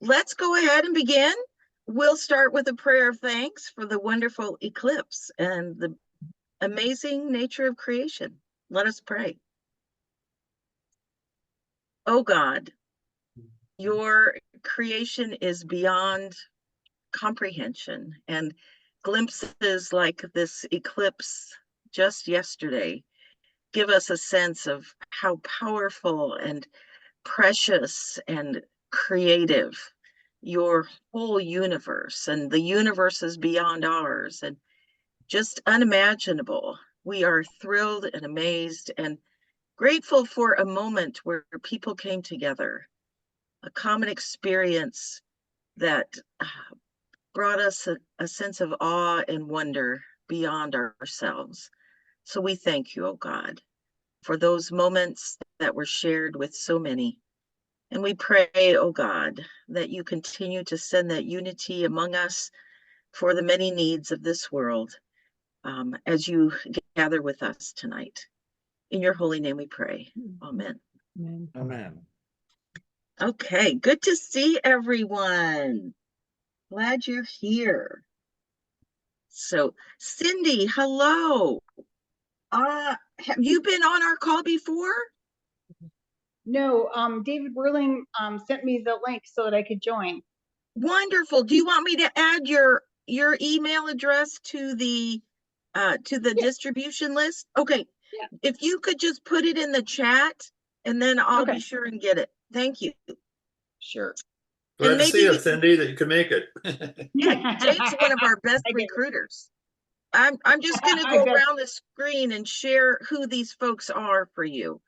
let's go ahead and begin. We'll start with a prayer of thanks for the wonderful eclipse and the amazing nature of creation. Let us pray. Oh God, your creation is beyond comprehension, and glimpses like this eclipse just yesterday give us a sense of how powerful and precious and creative your whole universe, and the universe is beyond ours and just unimaginable. We are thrilled and amazed and grateful for a moment where people came together, a common experience that brought us a sense of awe and wonder beyond ourselves. So we thank you, oh God, for those moments that were shared with so many. And we pray, oh God, that you continue to send that unity among us for the many needs of this world as you gather with us tonight. In your holy name we pray. Amen. Amen. Amen. Okay, good to see everyone. Glad you're here. So, Cindy, hello. Have you been on our call before? No, David Whirling sent me the link so that I could join. Wonderful. Do you want me to add your email address to the distribution list? Okay. Yeah. If you could just put it in the chat, and then I'll be sure and get it. Thank you. Sure. Glad to see you, Cindy, that you can make it. Yeah, Dave's one of our best recruiters. I'm just going to go around the screen and share who these folks are for you.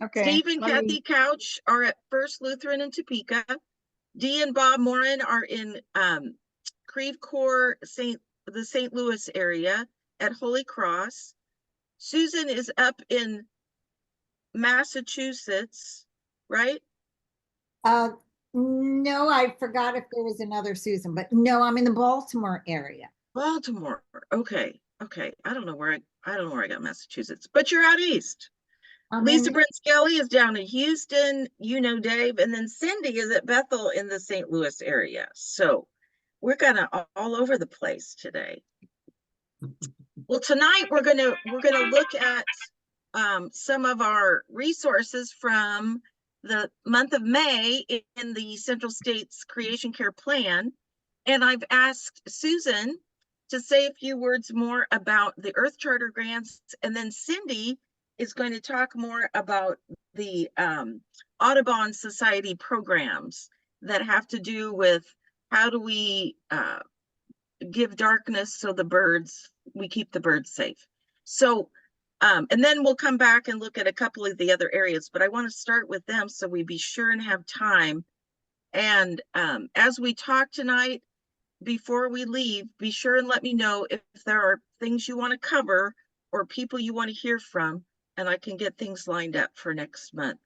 Okay. Steve and Kathy Couch are at First Lutheran in Topeka. Dee and Bob Morin are in Creve Coeur, the St. Louis area at Holy Cross. Susan is up in Massachusetts, right? No, I forgot if there was another Susan, but no, I'm in the Baltimore area. Baltimore. Okay. I don't know where I got Massachusetts, but you're out east. Lisa Brent Skelly is down in Houston, you know Dave, and then Cindy is at Bethel in the St. Louis area. So we're kind of all over the place today. Well, tonight we're gonna look at some of our resources from the month of May in the Central States Creation Care Plan, and I've asked Susan to say a few words more about the Earth Charter grants, and then Cindy is going to talk more about the Audubon Society programs that have to do with how do we give darkness so we keep the birds safe. So, and then we'll come back and look at a couple of the other areas, but I want to start with them so we be sure and have time. And as we talk tonight, before we leave, be sure and let me know if there are things you want to cover or people you want to hear from, and I can get things lined up for next month.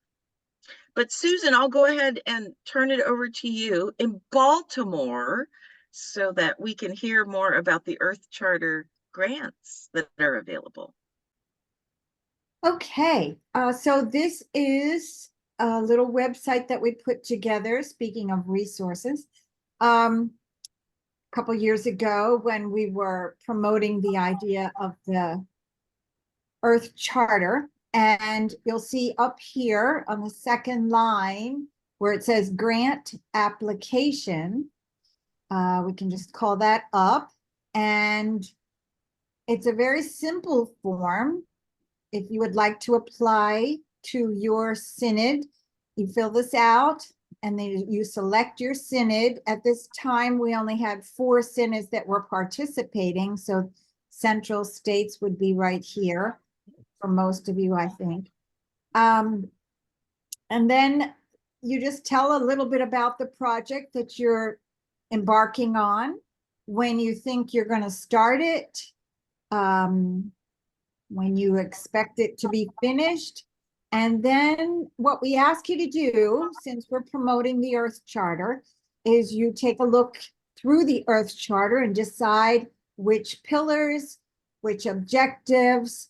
But Susan, I'll go ahead and turn it over to you in Baltimore so that we can hear more about the Earth Charter grants that are available. Okay, so this is a little website that we put together, speaking of resources. A couple years ago when we were promoting the idea of the Earth Charter, and you'll see up here on the second line where it says grant application. We can just call that up, and it's a very simple form. If you would like to apply to your synod, you fill this out and then you select your synod. At this time, we only had 4 synods that were participating, so Central States would be right here for most of you, I think. And then you just tell a little bit about the project that you're embarking on, when you think you're going to start it, when you expect it to be finished. And then what we ask you to do, since we're promoting the Earth Charter, is you take a look through the Earth Charter and decide which pillars, which objectives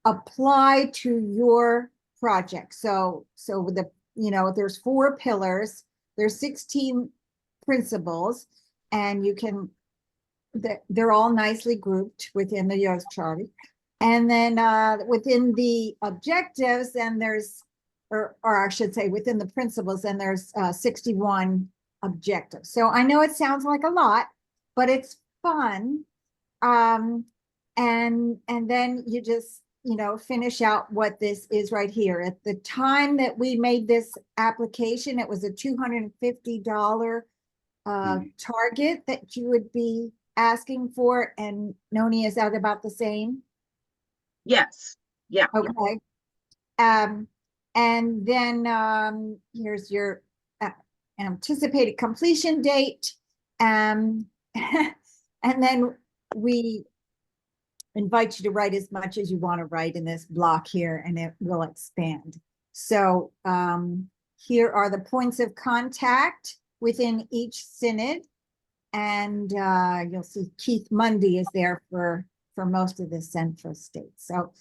apply to your project. So there's 4 pillars. there's 16 principles, and you can, they're all nicely grouped within the Youth Charter. And then within the objectives, and there's, or I should say within the principles, and there's 61 objectives. So I know it sounds like a lot, but it's fun. And then you just, you know, finish out what this is right here. At the time that we made this application, it was a $250 target that you would be asking for, and Noni, is that about the same? Yes, yeah. Okay. And then here's your anticipated completion date. And then we invite you to write as much as you want to write in this block here, and it will expand. So here are the points of contact within each synod. And you'll see Keith Mundy is there for most of the central states. So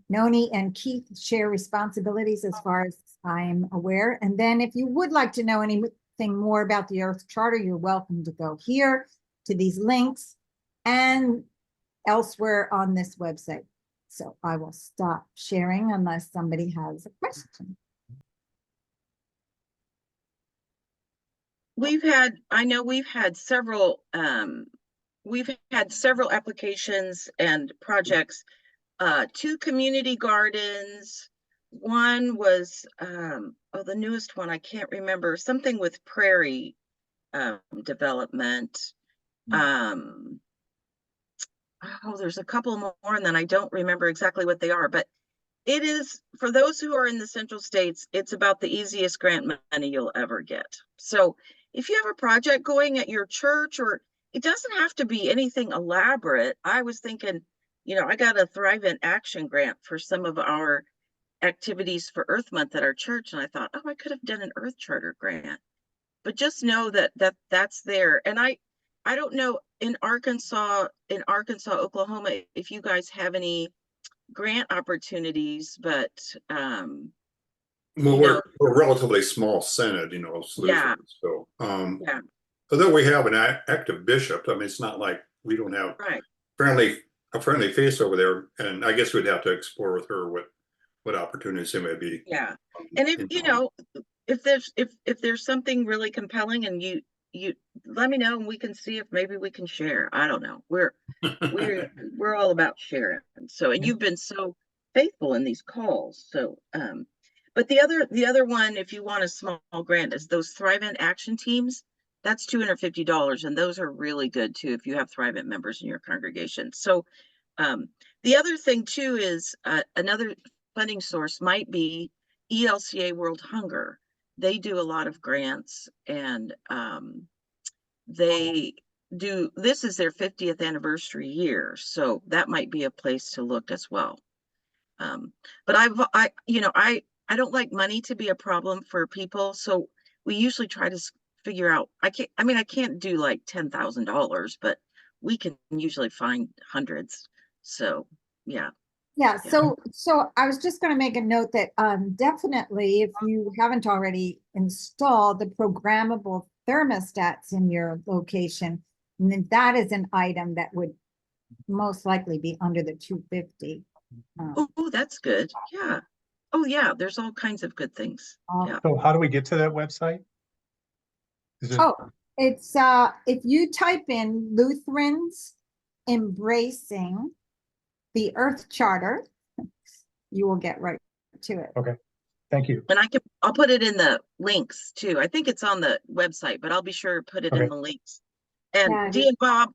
Noni and Keith share responsibilities as far as I'm aware. And then if you would like to know anything more about the Earth Charter, you're welcome to go here to these links and elsewhere on this website. So I will stop sharing unless somebody has a question. I know we've had several applications and projects, 2 community gardens. One was, the newest one, I can't remember, something with prairie development. There's a couple more, and then I don't remember exactly what they are, but it is, for those who are in the central states, it's about the easiest grant money you'll ever get. So if you have a project going at your church, or it doesn't have to be anything elaborate. I was thinking, you know, I got a Thrive in Action grant for some of our activities for Earth Month at our church, and I thought, oh, I could have done an Earth Charter grant. But just know that's there. And I don't know in Arkansas, Oklahoma, if you guys have any grant opportunities, but Well, we're a relatively small synod, you know, Yeah. so yeah, although we have an active bishop, I mean, it's not like we don't have right. a friendly face over there, and I guess we'd have to explore with her what opportunities there may be. Yeah. And if you know, if there's something really compelling, and you let me know, and we can see if maybe we can share. I don't know. We're all about sharing. So, and you've been so faithful in these calls. So but the other one, if you want a small grant, is those Thrive in Action teams. That's $250, and those are really good too if you have Thrive in members in your congregation. So the other thing too is another funding source might be ELCA World Hunger. They do a lot of grants, and they do, this is their 50th anniversary year, so that might be a place to look as well. But I don't like money to be a problem for people, so we usually try to figure out, I can't do like $10,000, but we can usually find hundreds. So yeah. Yeah, so I was just going to make a note that definitely, if you haven't already installed the programmable thermostats in your location, then that is an item that would most likely be under the 250. Oh, that's good. Yeah. Oh yeah, there's all kinds of good things. Yeah. So how do we get to that website? It's if you type in Lutherans Embracing the Earth Charter, you will get right to it. Okay, thank you. And I'll put it in the links too. I think it's on the website, but I'll be sure to put it in the links. And Yeah, Dee and Bob,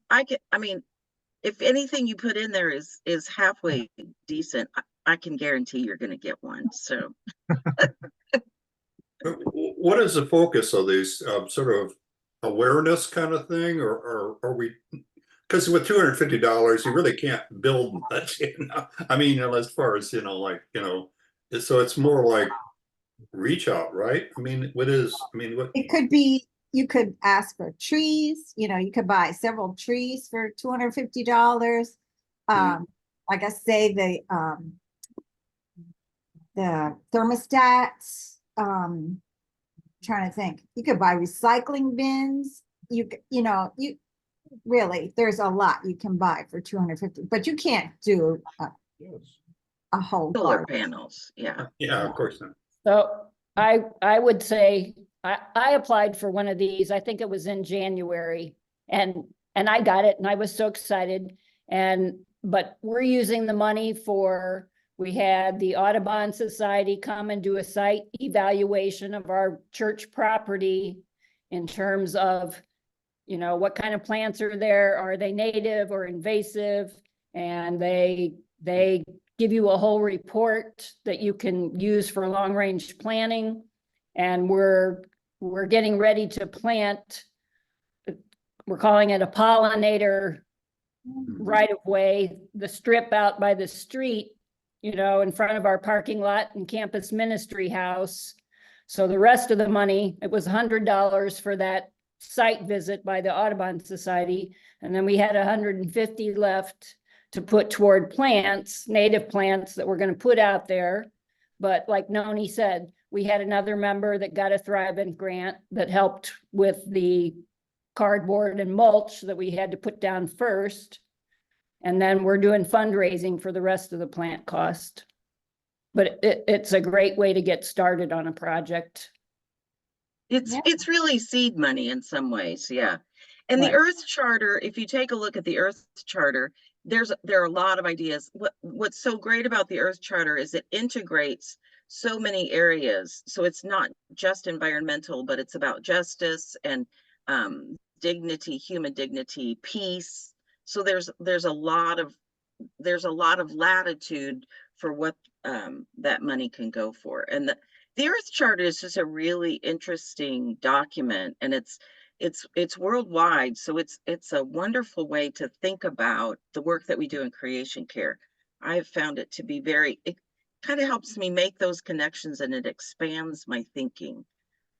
if anything you put in there is halfway decent, I can guarantee you're going to get one. So what is the focus of these sort of awareness kind of thing, or are we, because with $250 you really can't build much, you know? I mean, as far as, you know, like, you know, so it's more like reach out, right? I mean, what it could be, you could ask for trees, you know, you could buy several trees for $250. Like I say, the thermostats, trying to think. You could buy recycling bins. You know, you really, there's a lot you can buy for 250, but you can't do a whole Solar garden. panels, yeah. Yeah, of course not. So I would say, I applied for one of these, I think it was in January, and I got it, and I was so excited. But we're using the money for, we had the Audubon Society come and do a site evaluation of our church property in terms of, you know, what kind of plants are there? Are they native or invasive? And they give you a whole report that you can use for long-range planning. And we're getting ready to plant, we're calling it a pollinator right of way, the strip out by the street, you know, in front of our parking lot and campus ministry house. So the rest of the money, it was $100 for that site visit by the Audubon Society. And then we had 150 left to put toward plants, native plants that we're going to put out there. But like Noni said, we had another member that got a Thrivent grant that helped with the cardboard and mulch that we had to put down first. And then we're doing fundraising for the rest of the plant cost. But it's a great way to get started on a project. Yeah. It's really seed money in some ways, yeah. And the Right. Earth Charter, if you take a look at the Earth Charter, there are a lot of ideas. What's so great about the Earth Charter is it integrates so many areas. So it's not just environmental, but it's about justice and dignity, human dignity, peace. So there's a lot of latitude for what that money can go for. And the Earth Charter is just a really interesting document, and it's worldwide. So it's a wonderful way to think about the work that we do in creation care. I've found it to be it kind of helps me make those connections, and it expands my thinking.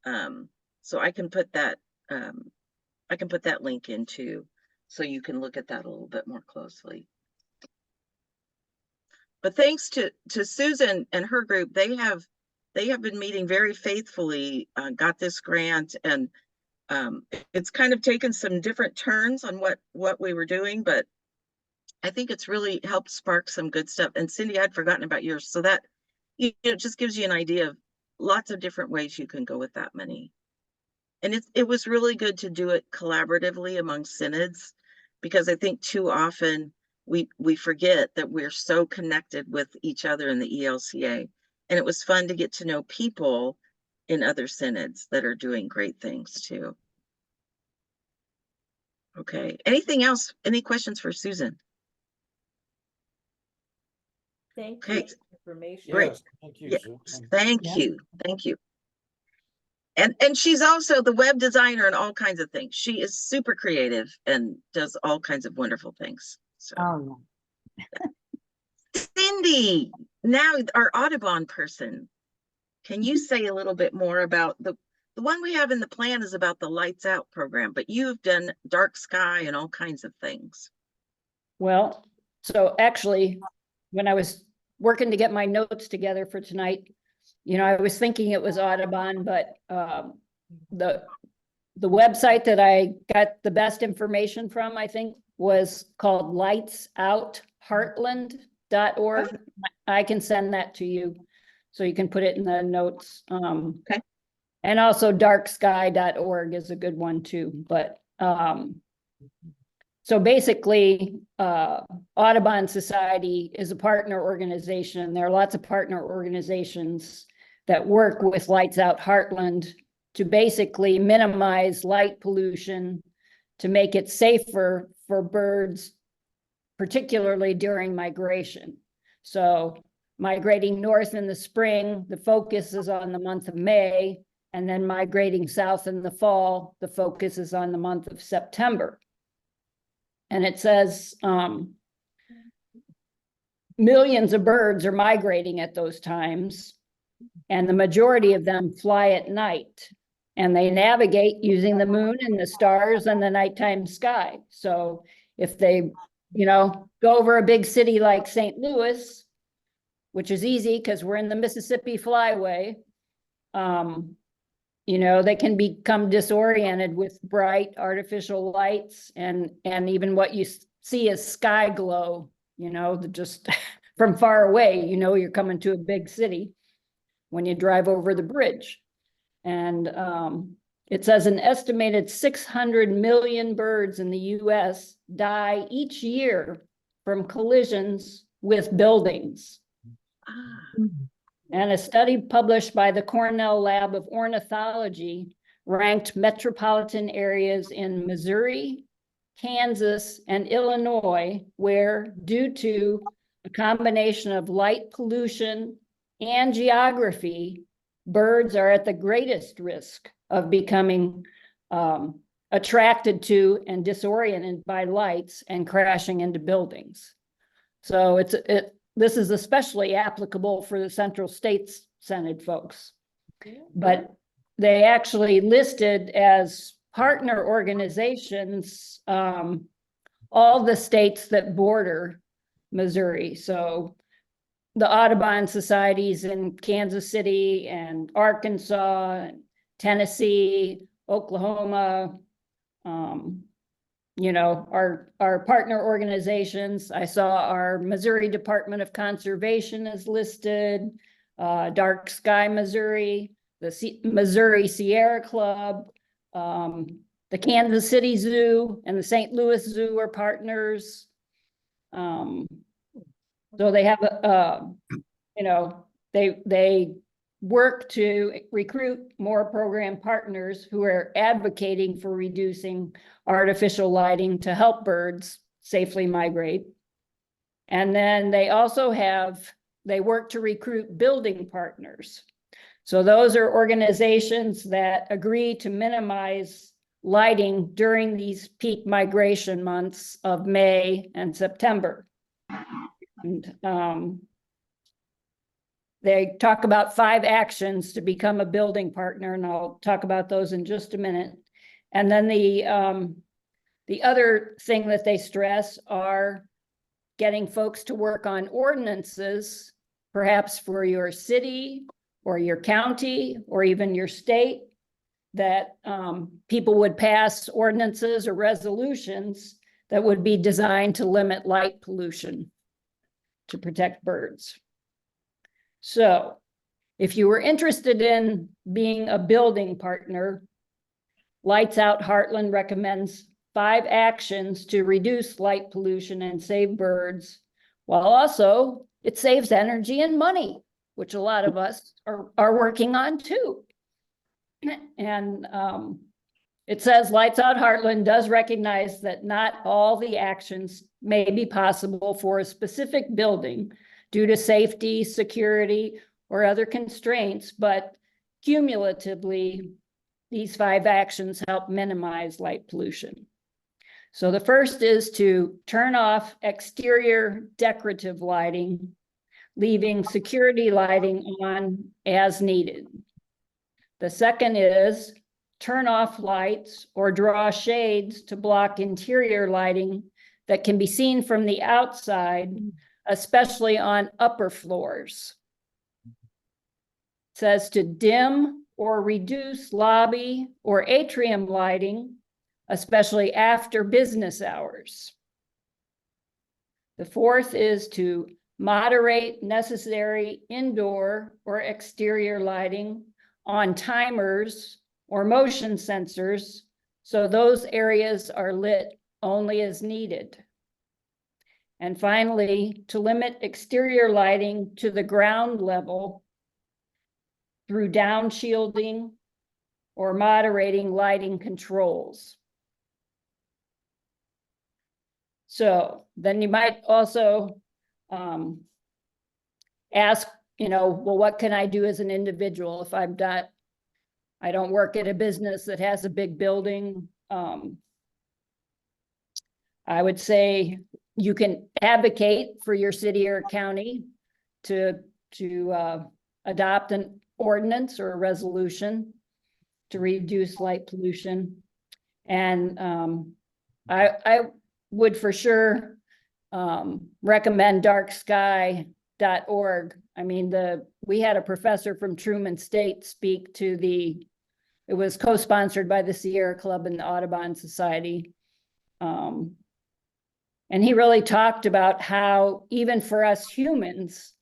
So I can put that link into, so you can look at that a little bit more closely. But thanks to Susan and her group, they have been meeting very faithfully, got this grant, and it's kind of taken some different turns on what we were doing, but I think it's really helped spark some good stuff. And Cindy, I'd forgotten about yours, so that it just gives you an idea of lots of different ways you can go with that money. And it was really good to do it collaboratively among synods, because I think too often we forget that we're so connected with each other in the ELCA. And it was fun to get to know people in other synods that are doing great things too. Okay, anything else? Any questions for Susan? Thank you Okay, for the information. great. Yes, thank you, Yes, Susan. thank Yeah. you, thank you. And she's also the web designer and all kinds of things. She is super creative and does all kinds of wonderful things. So Oh, Cindy, now our Audubon person, can you say a little bit more about the one we have in the plan is about the Lights Out program, but you've done dark sky and all kinds of things. Well, so actually, when I was working to get my notes together for tonight, you know, I was thinking it was Audubon, but the website that I got the best information from, I think, was called lightsout.heartland.org. I can send that to you, so you can put it in the notes. Okay. And also darksky.org is a good one too, but so basically, Audubon Society is a partner organization. There are lots of partner organizations that work with Lights Out Heartland to basically minimize light pollution, to make it safer for birds, particularly during migration. So migrating north in the spring, the focus is on the month of May, and then migrating south in the fall, the focus is on the month of September. And it says millions of birds are migrating at those times, and the majority of them fly at night, and they navigate using the moon and the stars and the nighttime sky. So if they, you know, go over a big city like St. Louis, which is easy because we're in the Mississippi Flyway, you know, they can become disoriented with bright artificial lights and even what you see as sky glow, you know, just from far away, you know, you're coming to a big city when you drive over the bridge. And it says an estimated 600 million birds in the US die each year from collisions with buildings. Ah, And a study published by the Cornell Lab of Ornithology ranked metropolitan areas in Missouri, Kansas, and Illinois, where, due to a combination of light pollution and geography, birds are at the greatest risk of becoming attracted to and disoriented by lights and crashing into buildings. So this is especially applicable for the Central States Senate folks. But they actually listed as partner organizations all the states that border Missouri. So the Audubon societies in Kansas City and Arkansas, and Tennessee, Oklahoma, you know, our partner organizations. I saw our Missouri Department of Conservation is listed, Dark Sky Missouri, the Missouri Sierra Club, the Kansas City Zoo and the St. Louis Zoo are partners. So they have you know, they work to recruit more program partners who are advocating for reducing artificial lighting to help birds safely migrate. And then they also they work to recruit building partners. So those are organizations that agree to minimize lighting during these peak migration months of May and September. And they talk about 5 actions to become a building partner, and I'll talk about those in just a minute. And then the other thing that they stress are getting folks to work on ordinances, perhaps for your city or your county or even your state, that people would pass ordinances or resolutions that would be designed to limit light pollution to protect birds. So if you were interested in being a building partner, Lights Out Heartland recommends 5 actions to reduce light pollution and save birds, while also it saves energy and money, which a lot of us are working on too. And it says Lights Out Heartland does recognize that not all the actions may be possible for a specific building due to safety, security, or other constraints, but cumulatively, these 5 actions help minimize light pollution. So the first is to turn off exterior decorative lighting, leaving security lighting on as needed. The second is turn off lights or draw shades to block interior lighting that can be seen from the outside, especially on upper floors. It says to dim or reduce lobby or atrium lighting, especially after business hours. The fourth is to moderate necessary indoor or exterior lighting on timers or motion sensors, so those areas are lit only as needed. And finally, to limit exterior lighting to the ground level through down shielding or moderating lighting controls. So then you might also ask, you know, well, what can I do as an individual if I don't work at a business that has a big building? I would say you can advocate for your city or county to adopt an ordinance or a resolution to reduce light pollution. And I would for sure recommend darksky.org. I mean, we had a professor from Truman State speak to the it was co-sponsored by the Sierra Club and the Audubon Society. And he really talked about how even for us humans,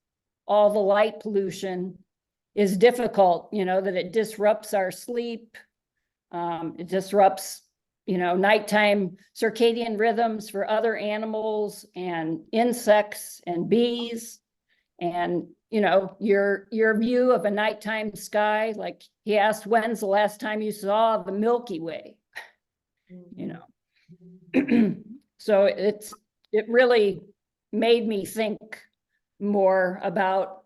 all the light pollution is difficult, you know, that it disrupts our sleep. It disrupts, you know, nighttime circadian rhythms for other animals and insects and bees. And, you know, your view of a nighttime sky, like he asked, when's the last time you saw the Milky Way? You know, so it really made me think more about,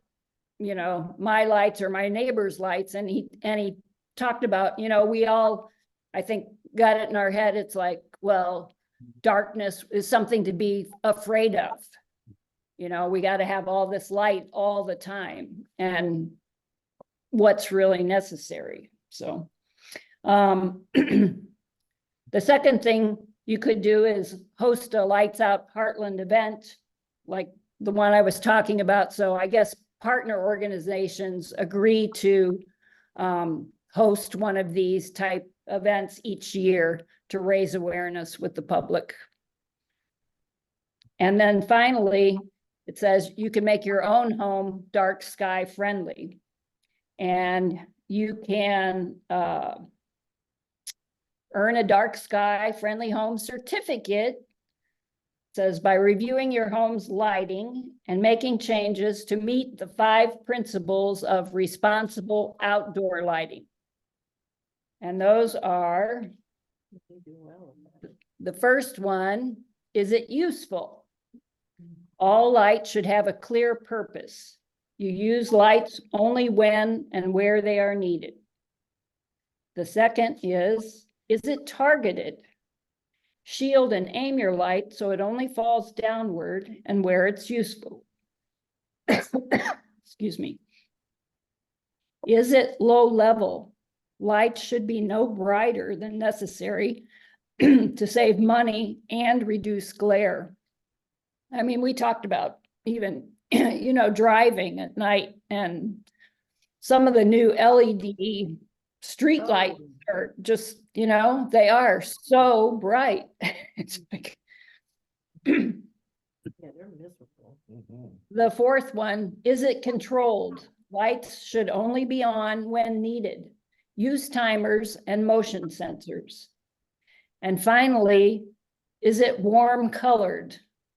you know, my lights or my neighbor's lights. And he talked about, you know, we all, I think, got it in our head. It's like, well, darkness is something to be afraid of. You know, we got to have all this light all the time, and what's really necessary. So, the second thing you could do is host a Lights Out Heartland event, like the one I was talking about. So I guess partner organizations agree to host one of these type events each year to raise awareness with the public. And then finally, it says you can make your own home dark sky friendly. And you can earn a dark sky friendly home certificate. It says by reviewing your home's lighting and making changes to meet the 5 principles of responsible outdoor lighting. And those are, the first one, is it useful? All lights should have a clear purpose. You use lights only when and where they are needed. The second is it targeted? Shield and aim your light so it only falls downward and where it's useful. Excuse me. Is it low level? Lights should be no brighter than necessary to save money and reduce glare. I mean, we talked about even, you know, driving at night, and some of the new LED street lights are just, you know, they are so bright. It's like, Yeah, they're miserable. the fourth one, is it controlled? Lights should only be on when needed. Use timers and motion sensors. And finally, is it warm colored?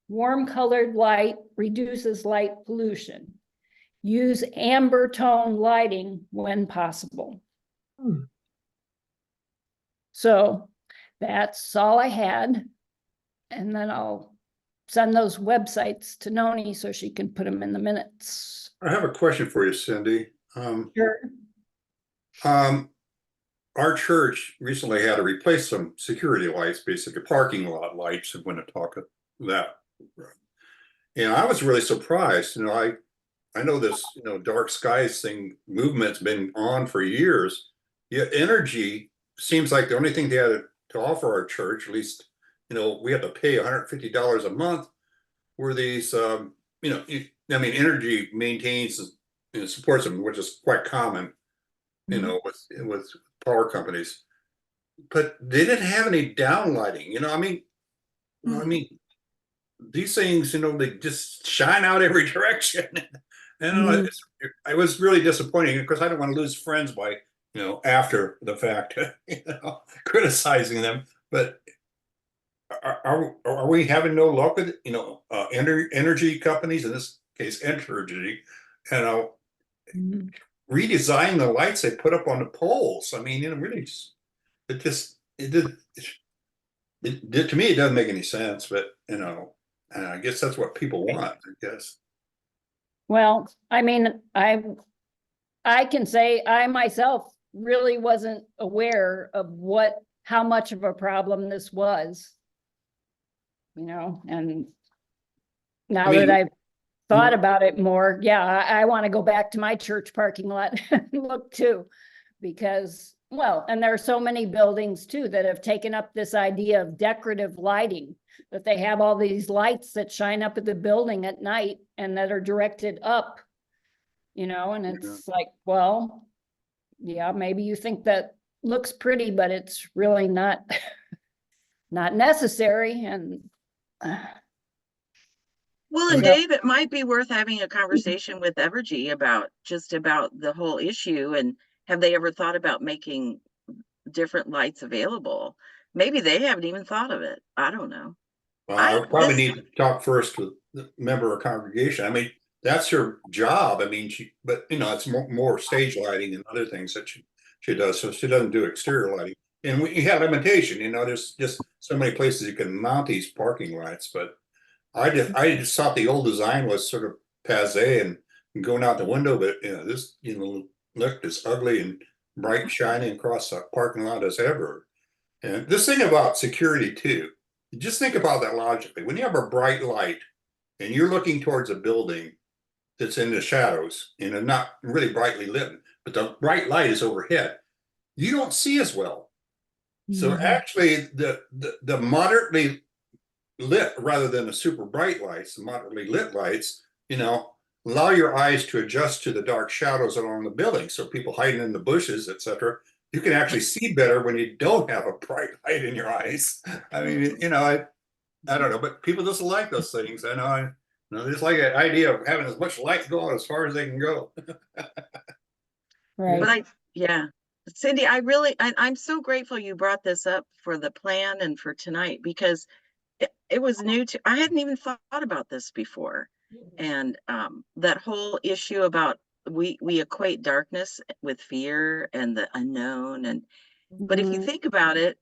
Warm colored light reduces light pollution. Use amber tone lighting when possible. So that's all I had. And then I'll send those websites to Noni so she can put them in the minutes. I have a question for you, Cindy. Sure. Our church recently had to replace some security lights, basically parking lot lights, I'm going to talk of that. And I was really surprised, you know, I know this, you know, dark skies thing movement's been on for years. Yet energy seems like the only thing they had to offer our church, at least, you know, we have to pay $150 a month, were these, you know, I mean, energy maintains and supports them, which is quite common, you know, with power companies. But they didn't have any downlighting, you know, I mean, these things, you know, they just shine out every direction. And I was really disappointing because I don't want to lose friends by, you know, after the fact, you know, criticizing them. But are we having no luck with, you know, energy companies, in this case, Entergy, you know, redesign the lights they put up on the poles? I mean, you know, really, to me, it doesn't make any sense, but, you know, I guess that's what people want, I guess. Well, I mean, I can say I myself really wasn't aware of how much of a problem this was. You know, and now that I've thought about it more, yeah, I want to go back to my church parking lot and look too, because, well, and there are so many buildings too that have taken up this idea of decorative lighting, that they have all these lights that shine up at the building at night and that are directed up, you know, and it's like, well, yeah, maybe you think that looks pretty, but it's really not, not necessary and Well, and Yeah. Dave, it might be worth having a conversation with Evergy about the whole issue, and have they ever thought about making different lights available? Maybe they haven't even thought of it. I don't know. I would probably this- need to talk first with the member of congregation. I mean, that's her job. I mean, but you know, it's more stage lighting and other things that she does. So she doesn't do exterior lighting. And we have limitation, you know, there's just so many places you can mount these parking lights, but I just thought the old design was sort of passe and going out the window, but you know, this, you know, looked as ugly and bright shining across the parking lot as ever. And this thing about security too, just think about that logically. When you have a bright light and you're looking towards a building that's in the shadows and not really brightly lit, but the bright light is overhead, you don't see as well. So actually the moderately lit rather than the super bright lights, the moderately lit lights, you know, allow your eyes to adjust to the dark shadows along the building. So people hiding in the bushes, etc., you can actually see better when you don't have a bright light in your eyes. I mean, you know, I don't know, but people just like those things. I know, you know, they just like the idea of having as much light going as far as they can go. right. But yeah, Cindy, I'm so grateful you brought this up for the plan and for tonight, because it was new to, I hadn't even thought about this before. And that whole issue about we equate darkness with fear and the unknown. And but if you Mhm. think about it,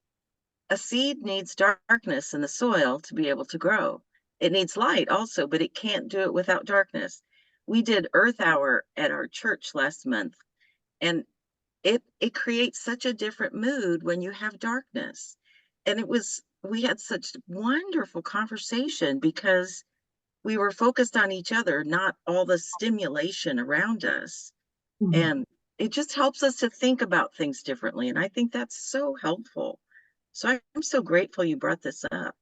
a seed needs darkness in the soil to be able to grow. It needs light also, but it can't do it without darkness. We did Earth Hour at our church last month, and it creates such a different mood when you have darkness. And we had such wonderful conversation because we were focused on each other, not all the stimulation around us. And it just helps us to think about things differently. And I think that's so helpful. So I'm so grateful you brought this up.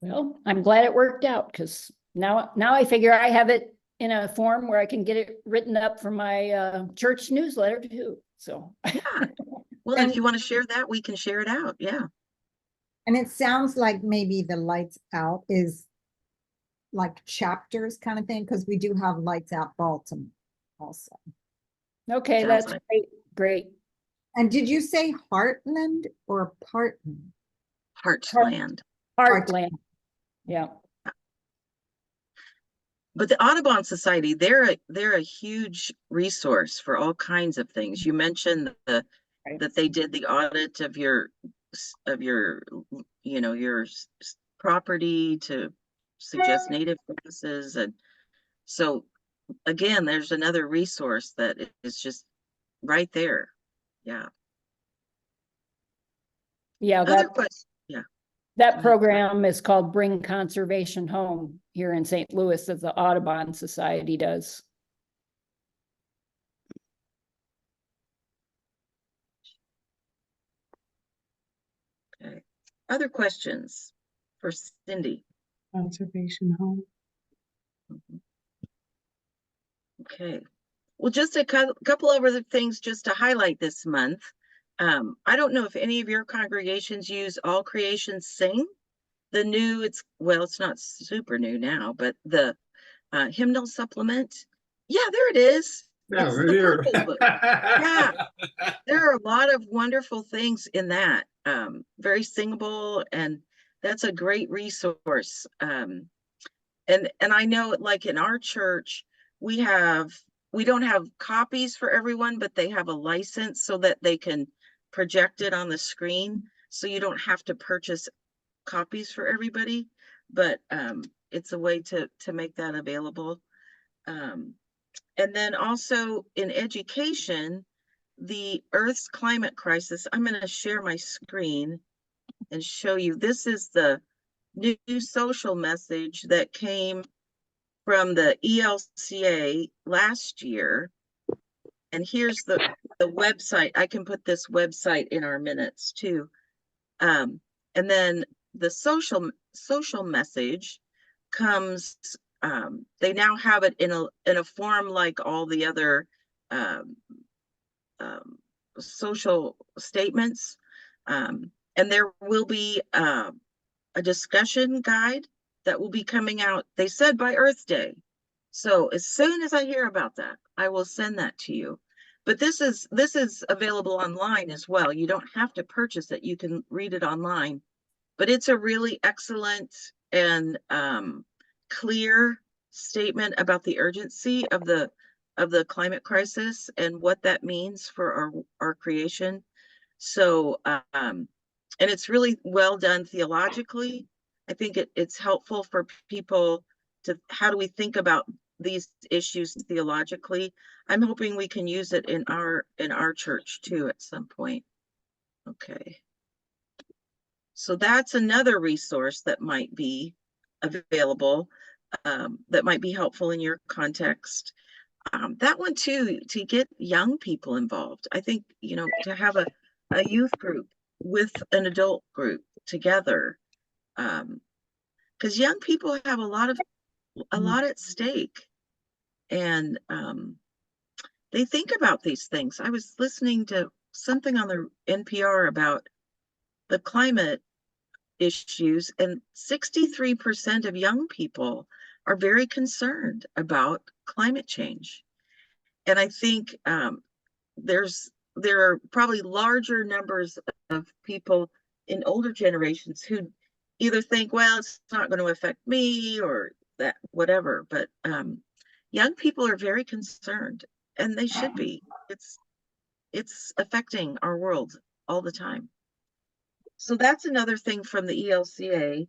Well, I'm glad it worked out because now I figure I have it in a form where I can get it written up for my church newsletter too. So Yeah. Well, And- if you want to share that, we can share it out. Yeah. And it sounds like maybe the lights out is like chapters kind of thing, because we do have Lights Out Baltimore also. okay, Sounds that's like- great. And did you say Heartland or Parton? Heartland. Heartland. Yeah. But the Audubon Society, they're a huge resource for all kinds of things. You mentioned that they did the audit of your you know, your property to suggest native grasses. And so again, there's another resource that is just right there. Yeah. Yeah, Other questions? Yeah. that ahead. program is called Bring Conservation Home here in St. Louis that the Audubon Society does. Okay. Other questions for Cindy? Conservation home. Mhm. Okay. Well, just a couple of other things just to highlight this month. I don't know if any of your congregations use All Creations Sing. The new, it's not super new now, but the hymnal supplement. Yeah, there it is. Yeah, It's right the here. purple book. Yeah. There are a lot of wonderful things in that. Very singable, and that's a great resource. And I know, like in our church, we don't have copies for everyone, but they have a license so that they can project it on the screen. So you don't have to purchase copies for everybody, but it's a way to make that available. And then also in education, the Earth's climate crisis. I'm going to share my screen and show you. This is the new social message that came from the ELCA last year. And here's the website. I can put this website in our minutes too. And then the social message comes, they now have it in a form like all the other social statements. And there will be a discussion guide that will be coming out, they said by Earth Day. So as soon as I hear about that, I will send that to you. But this is available online as well. You don't have to purchase it. You can read it online. But it's a really excellent and clear statement about the urgency of the climate crisis and what that means for our creation. So and it's really well done theologically. I think it's helpful for people to, how do we think about these issues theologically? I'm hoping we can use it in our church too at some point. Okay. So that's another resource that might be available, that might be helpful in your context. That one too, to get young people involved. I think, you know, to have a youth group with an adult group together, because young people have a lot at stake, and they think about these things. I was listening to something on the NPR about the climate issues, and 63% of young people are very concerned about climate change. And I think there are probably larger numbers of people in older generations who either think, well, it's not going to affect me or that, whatever. But young people are very concerned, and they should be. It's affecting our world all the time. So that's another thing from the ELCA.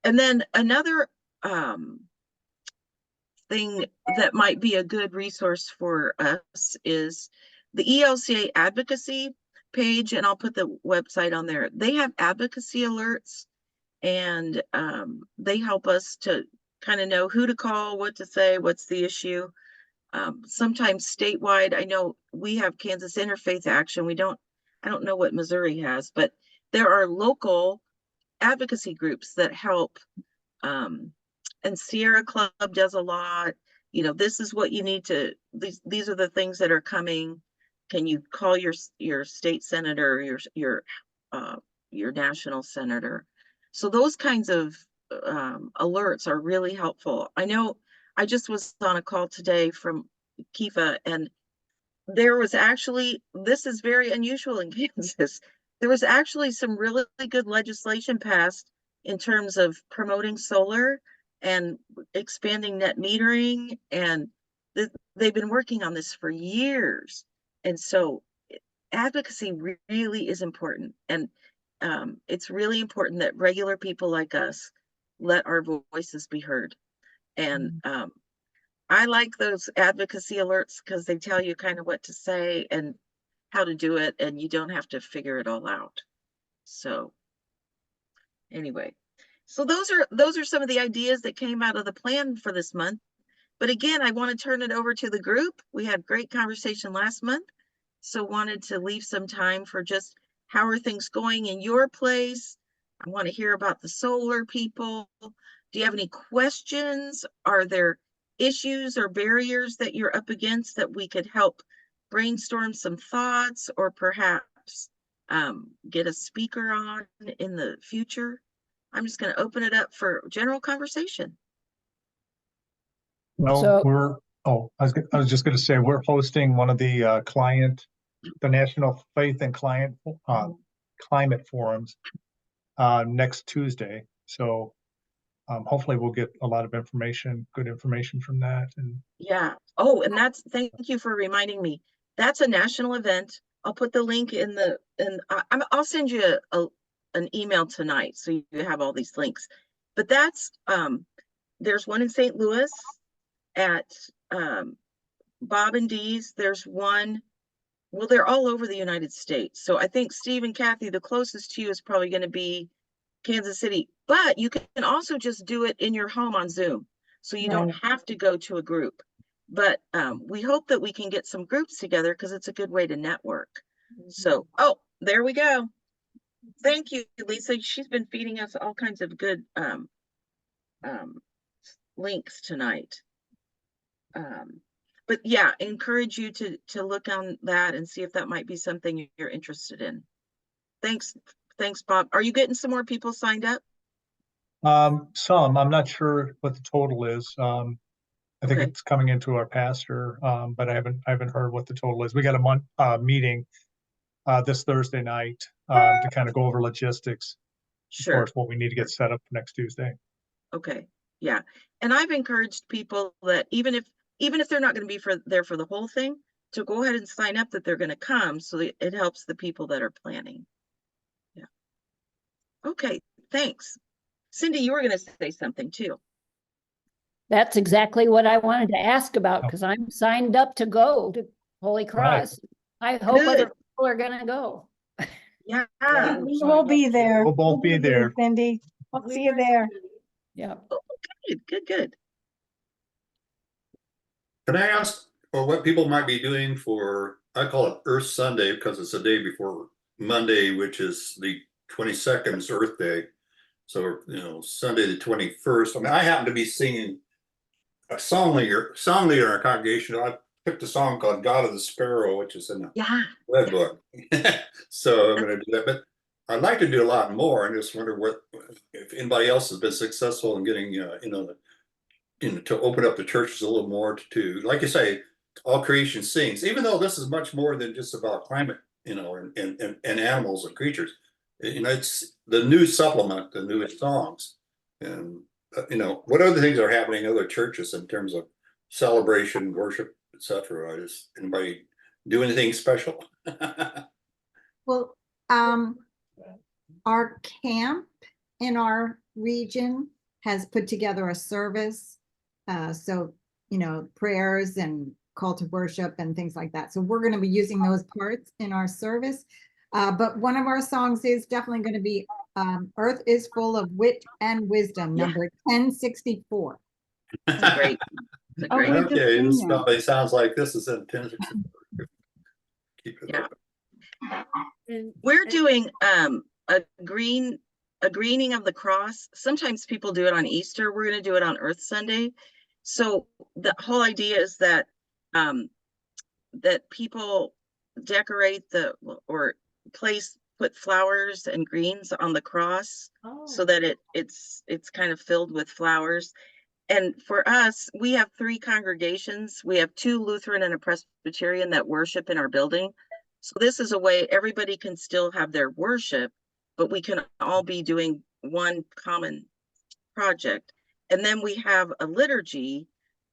And then another thing that might be a good resource for us is the ELCA advocacy page, and I'll put the website on there. They have advocacy alerts, and they help us to kind of know who to call, what to say, what's the issue. Sometimes statewide, I know we have Kansas Interfaith Action. I don't know what Missouri has, but there are local advocacy groups that help. And Sierra Club does a lot. You know, this is what you need to, these are the things that are coming. Can you call your state senator, your national senator? So those kinds of alerts are really helpful. I know I just was on a call today from Kifa, and there was actually, this is very unusual in Kansas, there was actually some really good legislation passed in terms of promoting solar and expanding net metering, and they've been working on this for years. And so advocacy really is important, and it's really important that regular people like us let our voices be heard. And I like those advocacy alerts because they tell you kind of what to say and how to do it, and you don't have to figure it all out. So anyway, so those are some of the ideas that came out of the plan for this month. But again, I want to turn it over to the group. We had great conversation last month, so wanted to leave some time for just how are things going in your place. I want to hear about the solar people. Do you have any questions? Are there issues or barriers that you're up against that we could help brainstorm some thoughts, or perhaps get a speaker on in the future? I'm just going to open it up for general conversation. Well, So- I was just going to say, we're hosting one of the the National Faith and Climate Forums next Tuesday. So hopefully we'll get a lot of good information from that. And Yeah. Oh, and thank you for reminding me. That's a national event. I'll put the link in I'll send you an email tonight so you have all these links. But that's there's one in St. Louis at Bob and Dee's. There's one, well, they're all over the United States. So I think Steve and Kathy, the closest to you is probably going to be Kansas City, but you can also just do it in your home on Zoom. So you don't have to go to a group. But we hope that we can get some groups together because it's a good way to network. So, oh, there we go. Thank you, Lisa. She's been feeding us all kinds of good links tonight. but yeah, encourage you to look on that and see if that might be something you're interested in. Thanks, Bob. Are you getting some more people signed up? Some, I'm not sure what the total is. I think Okay. it's coming into our pastor, but I haven't heard what the total is. We got a meeting this Thursday night to kind of go over logistics as far Sure. as what we need to get set up for next Tuesday. Okay, yeah. And I've encouraged people that even if they're not going to be there for the whole thing, to go ahead and sign up that they're going to come, so that it helps the people that are planning. Yeah. Okay, thanks. Cindy, you were going to say something too. That's exactly what I wanted to ask about, Oh. because I'm signed up to go to Holy Cross. I hope Good. other people are gonna go. Yeah. We will be there. We'll both be there. Cindy. I'll see you there. Yeah. Oh, good. Can I ask what people might be doing for, I call it Earth Sunday because it's the day before Monday, which is the 22nd is Earth Day. So, Sunday the 21st. I mean, I happen to be singing a song leader in our congregation. I picked a song called God of the Sparrow, which is in the Yeah. Red Book. So I'm going to do that. But I'd like to do a lot more. I just wonder if anybody else has been successful in getting, to open up the churches a little more to, like you say, all creation sings, even though this is much more than just about climate, and animals and creatures. It's the new supplement, the newest songs. And, what other things are happening in other churches in terms of celebration, worship, etc.? Anybody do anything special? Well, our camp in our region has put together a service. So, prayers and call to worship and things like that. So we're going to be using those parts in our service. But one of our songs is definitely going to be Earth is Full of Wit and Wisdom, Yeah. number 1064. That's great. That's Oh, great. we just Okay, sing this that. probably sounds like this is intended. Keep it Yeah. open. We're doing a greening of the cross. Sometimes people do it on Easter. We're going to do it on Earth Sunday. So the whole idea is that that people decorate or put flowers and greens on the cross, so that it's kind of filled with flowers. And for us, we have 3 congregations. We have 2 Lutheran and a Presbyterian that worship in our building. So this is a way everybody can still have their worship, but we can all be doing one common project. And then we have a liturgy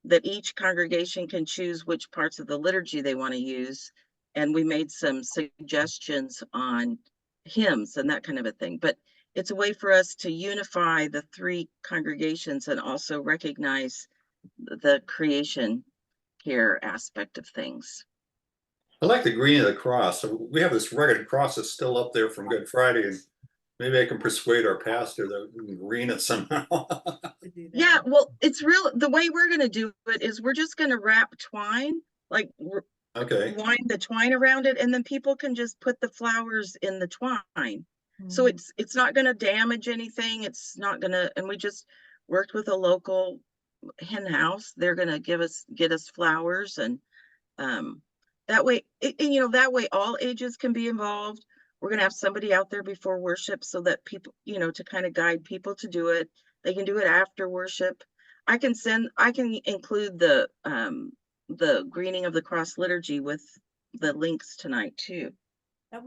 that each congregation can choose which parts of the liturgy they want to use. And we made some suggestions on hymns and that kind of a thing. But it's a way for us to unify the 3 congregations and also recognize the creation care aspect of things. I like the green of the cross. So we have this rugged cross that's still up there from Good Friday, and maybe I can persuade our pastor that we can green it somehow. Yeah, well, the way we're going to do it is we're just going to wrap twine, like Okay. wind the twine around it, and then people can just put the flowers in the twine. So it's not going to damage anything. It's not going to, and we just worked with a local hen house. They're going to get us flowers, and that way, that way all ages can be involved. We're going to have somebody out there before worship so that people, to kind of guide people to do it. They can do it after worship. I can include the greening of the cross liturgy with the links tonight too.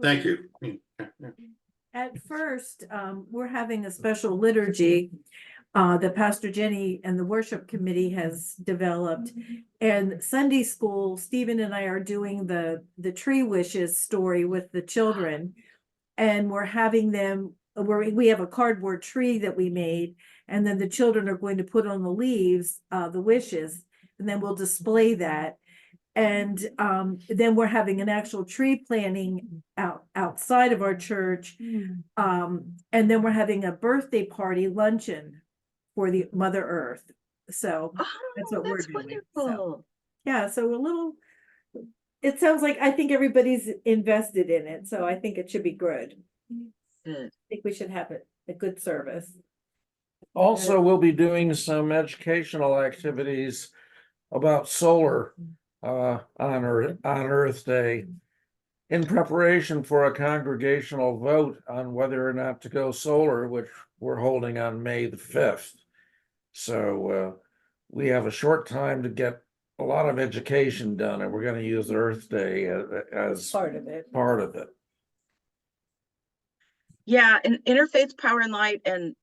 Thank you. At first, we're having a special liturgy that Pastor Jenny and the worship committee has developed. And Sunday school, Stephen and I are doing the tree wishes story with the children. And we're having them, we have a cardboard tree that we made, and then the children are going to put on the leaves the wishes, and then we'll display that. And then we're having an actual tree planting outside of our church. And then we're having a birthday party luncheon for the Mother Earth. So that's what we're doing. So, yeah, so it sounds like, I think everybody's invested in it. So I think it should be good. Good. I think we should have a good service. Also, we'll be doing some educational activities about solar on Earth Day in preparation for a congregational vote on whether or not to go solar, which we're holding on May the 5th. So we have a short time to get a lot of education done, and we're going to use Earth Day as Part of it. part of it. Yeah, and Interfaith Power and Light and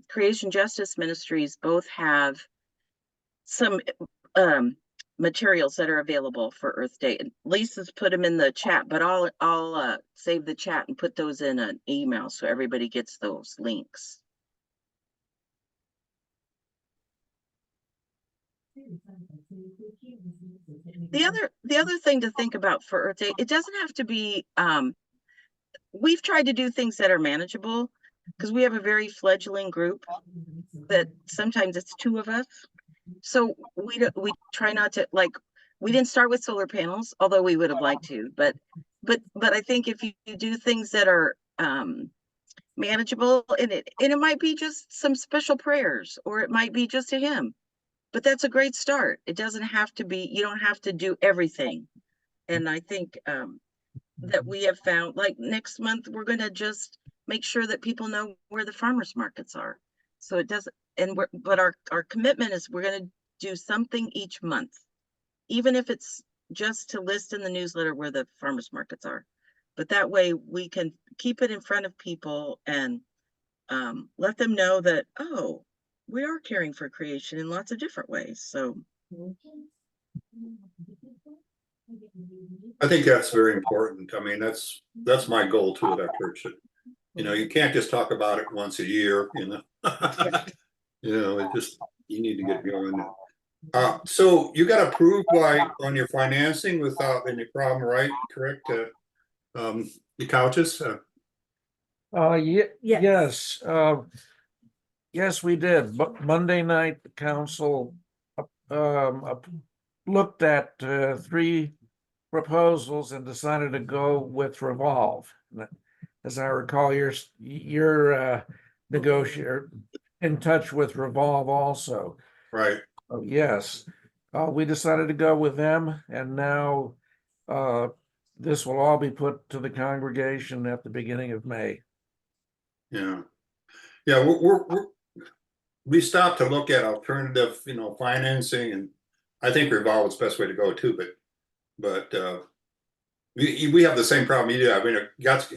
Creation Justice Ministries both have some materials that are available for Earth Day. And Lisa's put them in the chat, but I'll save the chat and put those in an email so everybody gets those links. The other thing to think about for Earth Day, it doesn't have to be we've tried to do things that are manageable because we have a very fledgling group that sometimes it's 2 of us. So we try not to, like, we didn't start with solar panels, although we would have liked to, but I think if you do things that are manageable, and it might be just some special prayers, or it might be just a hymn, but that's a great start. It doesn't have to be, you don't have to do everything. And I think that we have found, like, next month, we're going to just make sure that people know where the farmers markets are. So it doesn't, and but our commitment is we're going to do something each month, even if it's just to list in the newsletter where the farmers markets are. But that way we can keep it in front of people and let them know that, oh, we are caring for creation in lots of different ways. So I think that's very important. I mean, that's my goal too at our church. You know, you can't just talk about it once a year, you know. You know, it just, you need to get going. So you got approved on your financing without any problem, right? Correct? The couches? Yes. Yes, we did. But Monday night, the council looked at 3 proposals and decided to go with Revolve. As I recall, you're negotiator in touch with Revolve also. Right. Yes, we decided to go with them, and now this will all be put to the congregation at the beginning of May. Yeah. Yeah, we stopped to look at alternative, you know, financing, and I think Revolve is the best way to go too, but we have the same problem you do. I mean, it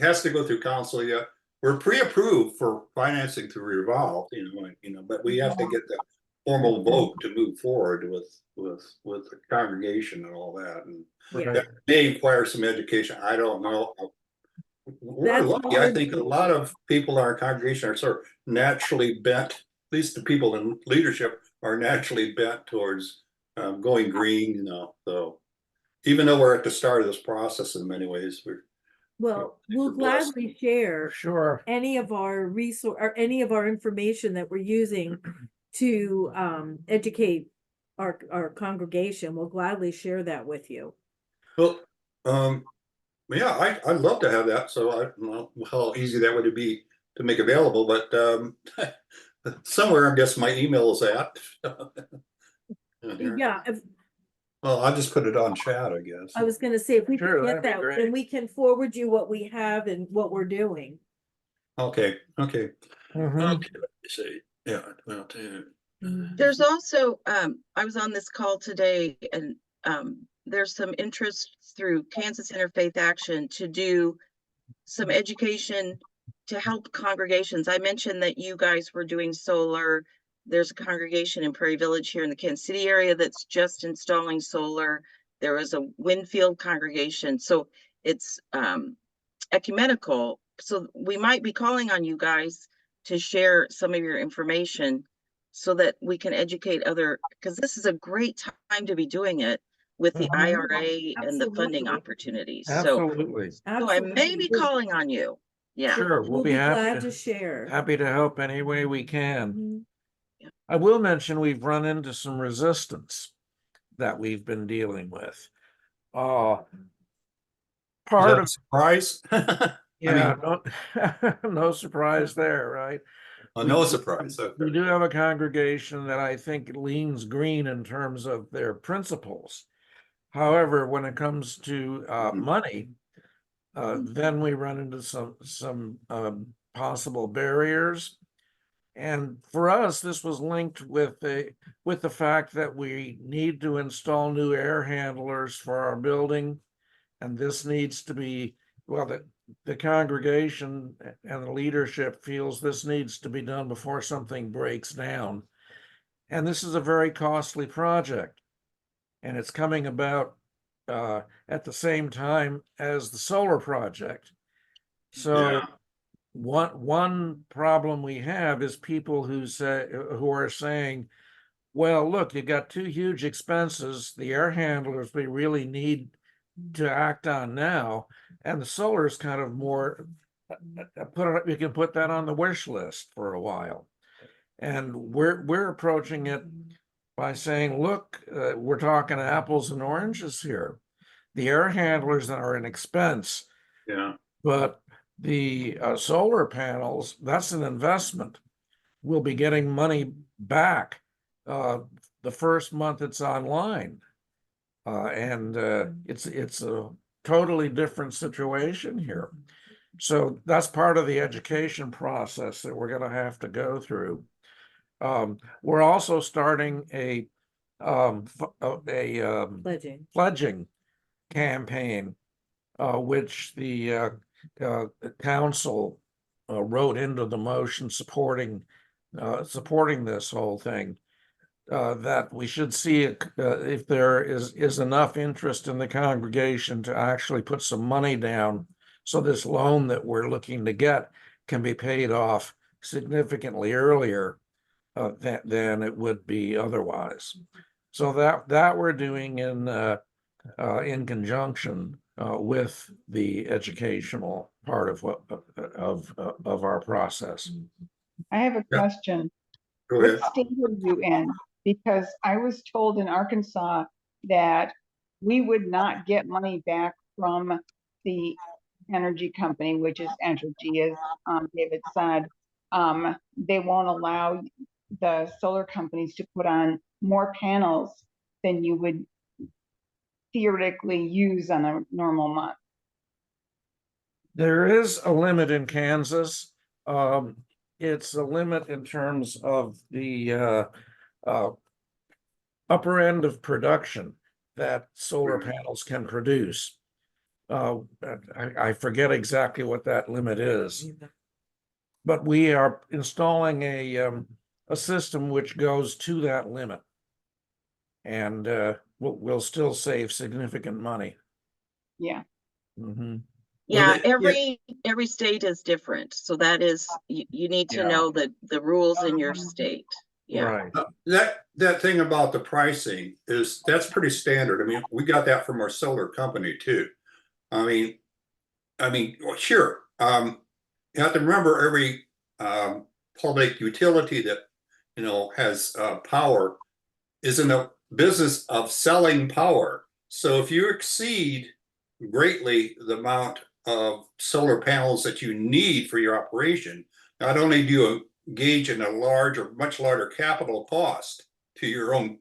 has to go through council. Yeah, we're pre-approved for financing through Revolve, you know, but we have to get the formal vote to move forward with the congregation and all that, and Right. that may require some education. I don't know. We're That's lucky. I think a lot of people in our congregation are sort of naturally bent, at least the people in leadership are naturally bent towards going green, you know. So even though we're at the start of this process in many ways, Well, we'll we're blessed. gladly share Sure. any of our resource or any of our information that we're using to educate our congregation. We'll gladly share that with you. Well, yeah, I'd love to have that. So I don't know how easy that would be to make available, but somewhere I guess my email is at. Yeah, Well, I'll just put it on chat, I guess. I was gonna say, if we Sure, can that'd get be that, great. then we can forward you what we have and what we're doing. Okay. Mhm. Okay, let me see. Yeah, well, there's also I was on this call today, and there's some interest through Kansas Interfaith Action to do some education to help congregations. I mentioned that you guys were doing solar. There's a congregation in Prairie Village here in the Kansas City area that's just installing solar. There is a Winfield congregation. So it's ecumenical. So we might be calling on you guys to share some of your information so that we can educate other, because this is a great time to be doing it with the IRA and the funding Absolutely. opportunities. So Absolutely. I may be calling on you. Yeah. Sure, We'll be glad to share. happy to help any way we can. Mhm. I will mention we've run into some resistance that we've been dealing with. Is Part that a of, surprise? yeah, no, no surprise there, right? No surprise. We Okay. do have a congregation that I think leans green in terms of their principles. However, when it comes to money, then we run into some possible barriers. And for us, this was linked with the fact that we need to install new air handlers for our building. And this needs to be, well, the congregation and the leadership feels this needs to be done before something breaks down. And this is a very costly project. And it's coming about at the same time as the solar project. So Yeah. one problem we have is people who are saying, well, look, you got two huge expenses, the air handlers we really need to act on now, and the solar is kind of more you can put that on the wish list for a while. And we're approaching it by saying, look, we're talking apples and oranges here. The air handlers are an expense, Yeah. but the solar panels, that's an investment. We'll be getting money back the first month it's online. And it's a totally different situation here. So that's part of the education process that we're going to have to go through. We're also starting a pledging campaign, which the council wrote into the motion supporting this whole thing. That we should see if there is enough interest in the congregation to actually put some money down, so this loan that we're looking to get can be paid off significantly earlier than it would be otherwise. So that we're doing in conjunction with the educational part of our process. I have a Yeah. question. Go What ahead. state are you in? Because I was told in Arkansas that we would not get money back from the energy company, which is Entergy, as David said. They won't allow the solar companies to put on more panels than you would theoretically use on a normal month. There is a limit in Kansas. It's a limit in terms of the upper end of production that solar panels can produce. I forget exactly what that limit is, but we are installing a system which goes to that limit, and we'll still save significant money. Yeah. Mhm. Yeah, Well, every state is different. So that is, you need to Yeah. know the rules in your state. Yeah. Right. That thing about the pricing that's pretty standard. I mean, we got that from our solar company too. I mean, well, sure. You have to remember every public utility that has power is in the business of selling power. So if you exceed greatly the amount of solar panels that you need for your operation, not only do you engage in a large or much larger capital cost to your own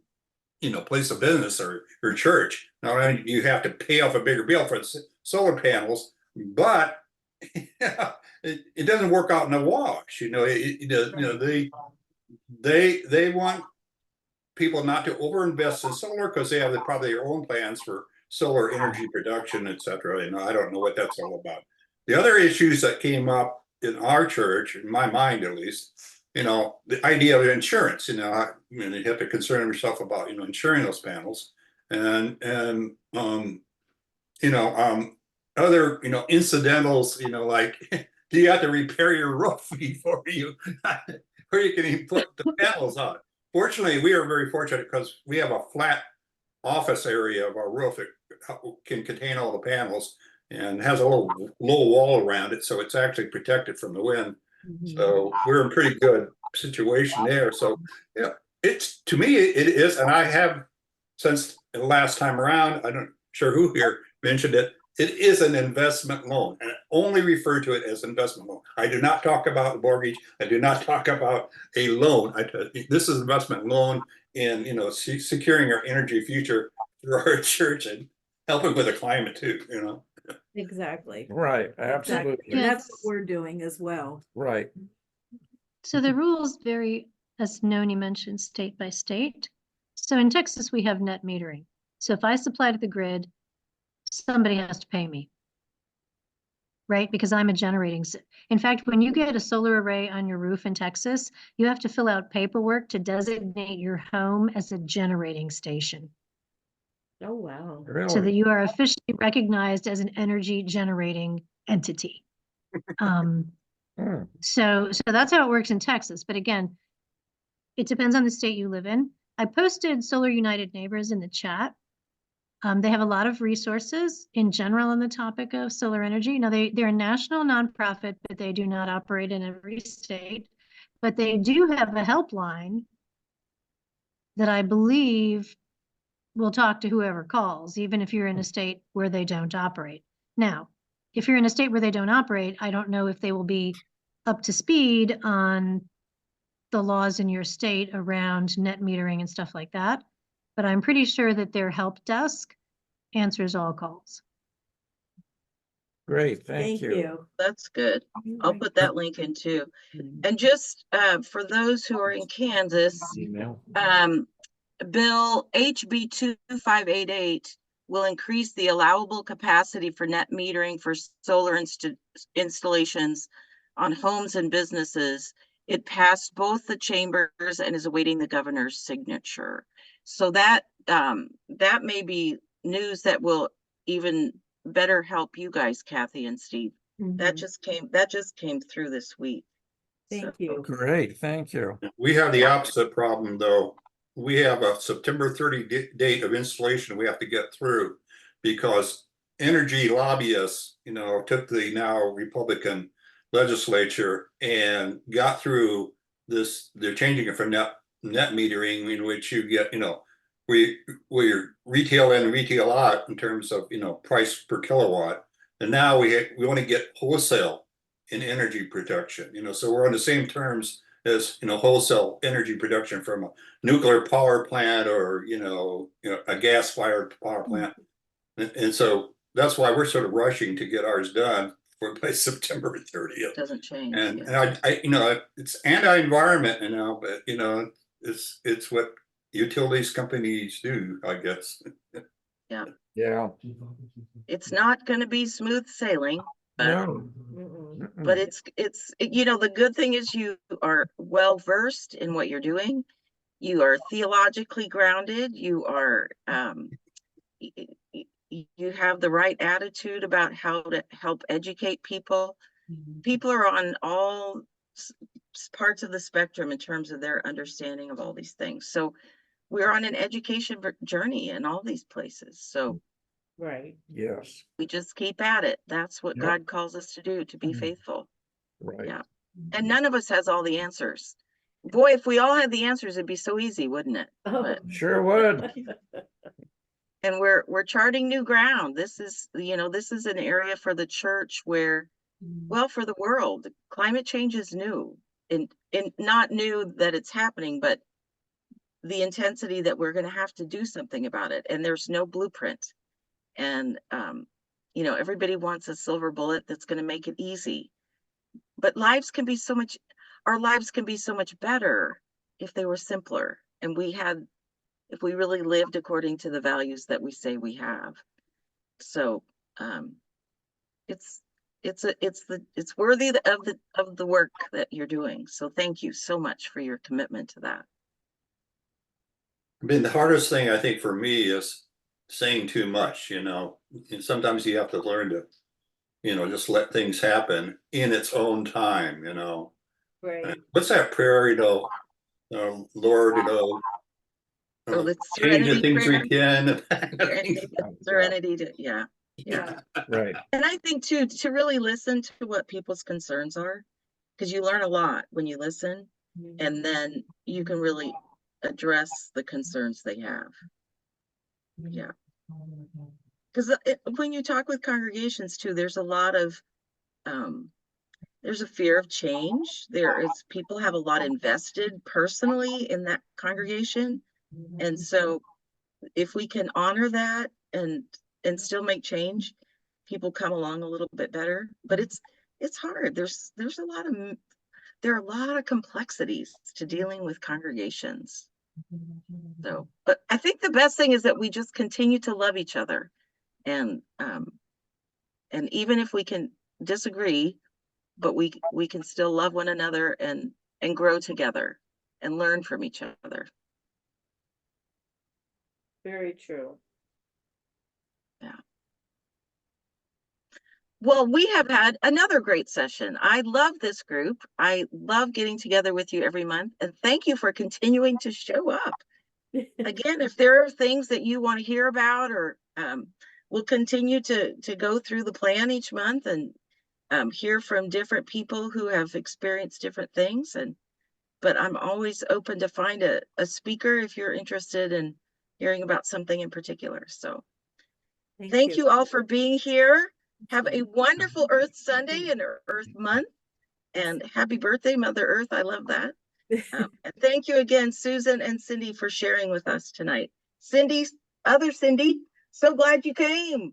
place of business or your church, not only do you have to pay off a bigger bill for the solar panels, but it doesn't work out in the wash. They want people not to overinvest in solar because they have probably their own plans for solar energy production, etc. I don't know what that's all about. The other issues that came up in our church, in my mind at least, the idea of insurance. You have to concern yourself about insuring those panels, and other incidentals. Like, do you have to repair your roof before you can even put the panels on? Fortunately, we are very fortunate because we have a flat office area of our roof that can contain all the panels and has a little low wall around it, so it's actually protected from the wind. So we're in a pretty good situation there. So it's, to me, it is, and I have since the last time around, I'm not sure who here mentioned it. It is an investment loan, and I only refer to it as investment loan. I do not talk about mortgage. I do not talk about a loan. This is investment loan in securing our energy future for our church and helping with the climate too, you know? Exactly. Right, Exactly. absolutely, And that's what Yes. we're doing as well. right. So the rules vary, as Noni mentioned, state by state. So in Texas, we have net metering. So if I supply to the grid, somebody has to pay me. Right? Because I'm a generating. In fact, when you get a solar array on your roof in Texas, you have to fill out paperwork to designate your home as a generating station, Oh, wow. so Really? that you are officially recognized as an energy generating entity. Hmm. So that's how it works in Texas. But again, it depends on the state you live in. I posted Solar United Neighbors in the chat. They have a lot of resources in general on the topic of solar energy. Now, they're a national nonprofit, but they do not operate in every state. But they do have a helpline that I believe will talk to whoever calls, even if you're in a state where they don't operate. Now, if you're in a state where they don't operate, I don't know if they will be up to speed on the laws in your state around net metering and stuff like that. But I'm pretty sure that their help desk answers all calls. Great, Thank you. That's good. I'll put that link in too. And just for those who are in Kansas, Email. Bill HB 2588 will increase the allowable capacity for net metering for solar installations on homes and businesses. It passed both the chambers and is awaiting the governor's signature. So that that may be news that will even better help you guys, Kathy and Steve. That just came through this week. Thank So- you. Great, thank you. We have the opposite problem, though. We have a September 30 date of installation we have to get through because energy lobbyists, you know, took the now Republican legislature and got through this. They're changing it from net metering, in which you get, you know, where you're retail in and retail out in terms of, you know, price per kilowatt. And now we want to get wholesale in energy production, you know, so we're on the same terms as, you know, wholesale energy production from a nuclear power plant or, you know, a gas fired power plant. And so that's why we're sort of rushing to get ours done by September 30th. Doesn't change. And, yeah. and I, you know, it's anti-environment, you know, but, you know, it's what utilities companies do, I guess. Yeah. It's not going to be smooth sailing, but No. but you know, the good thing is you are well versed in what you're doing. You are theologically grounded. You are you have the right attitude about how to help educate people. People are on all parts of the spectrum in terms of their understanding of all these things. So we're on an education journey in all these places. So Right. Yes, we just keep at it. That's what Yep. God calls us to do, to be faithful. right. Yeah. And none of us has all the answers. Boy, if we all had the answers, it'd be so easy, wouldn't it? But, Sure would. and we're charting new ground. This is, you know, this is an area for the church where, well, for the world, climate change is new, and not new that it's happening, but the intensity that we're going to have to do something about it. And there's no blueprint. And, you know, everybody wants a silver bullet that's going to make it easy. But our lives can be so much better if they were simpler. And if we really lived according to the values that we say we have. So, it's worthy of the work that you're doing. So thank you so much for your commitment to that. I mean, the hardest thing I think for me is saying too much, you know, and sometimes you have to learn to, you know, just let things happen in its own time, you know. Right. What's that prayer, you know, Lord, you know, So let's change the serenity things prayer. we can. Serenity to, yeah. Yeah. Right. And I think too, to really listen to what people's concerns are, because you learn a lot when you listen, and then you can really address the concerns they have. Yeah. Because when you talk with congregations too, there's a lot of, there's a fear of change. People have a lot invested personally in that congregation. And so if we can honor that and still make change, people come along a little bit better. But it's hard. There's a lot of there are a lot of complexities to dealing with congregations. So, but I think the best thing is that we just continue to love each other, and even if we can disagree, but we can still love one another and grow together and learn from each other. Very true. Well, we have had another great session. I love this group. I love getting together with you every month, and thank you for continuing to show up. Again, if there are things that you want to hear about, or we'll continue to go through the plan each month and hear from different people who have experienced different things. But I'm always open to find a speaker if you're interested in hearing about something in particular. So thank you all for being here. Have a wonderful Earth Sunday and Earth Month, and happy birthday, Mother Earth. I love that. And thank you again, Susan and Cindy, for sharing with us tonight. Cindy, other Cindy, so glad you came.